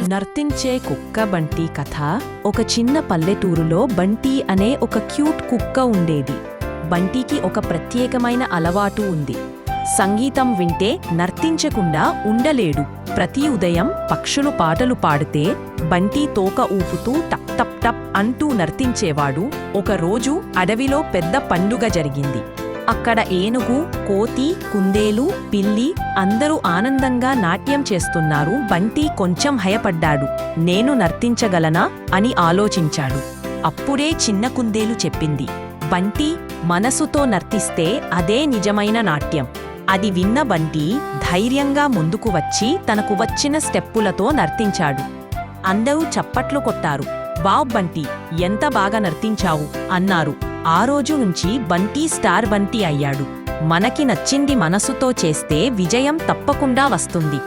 నర్తించే కుక్క బంటి కథ. ఒక చిన్న పల్లెటూరులో బంటి అనే ఒక క్యూట్ కుక్క ఉండేది. బంటికి ఒక ప్రత్యేకమైన అలవాటు ఉంది. సంగీతం వింటే నర్తించకుండా ఉండలేడు. ప్రతి ఉదయం పక్షులు పాటలు పాడితే బంటి తోక ఊపుతూ టప్ టప్ టప్ అంటూ నర్తించేవాడు. ఒకరోజు అడవిలో పెద్ద పండుగ జరిగింది. అక్కడ ఏనుగు, కోతి, కుందేలు, పిల్లి అందరూ ఆనందంగా నాట్యం చేస్తున్నారు. బంటి కొంచెం భయపడ్డాడు. నేను నర్తించగలనా అని ఆలోచించాడు. అప్పుడే చిన్న కుందేలు చెప్పింది, బంటి మనసుతో నర్తిస్తే అదే నిజమైన నాట్యం. అది విన్న బంటి ధైర్యంగా ముందుకు వచ్చి తనకు వచ్చిన స్టెప్పులతో నర్తించాడు. అందరూ చప్పట్లు కొట్టారు. వావ్ బంటి, ఎంత బాగా నర్తించావు అన్నారు. ఆ రోజు నుంచి బంటి స్టార్ బంటి అయ్యాడు. మనకి నచ్చింది మనసుతో చేస్తే విజయం తప్పకుండా వస్తుంది.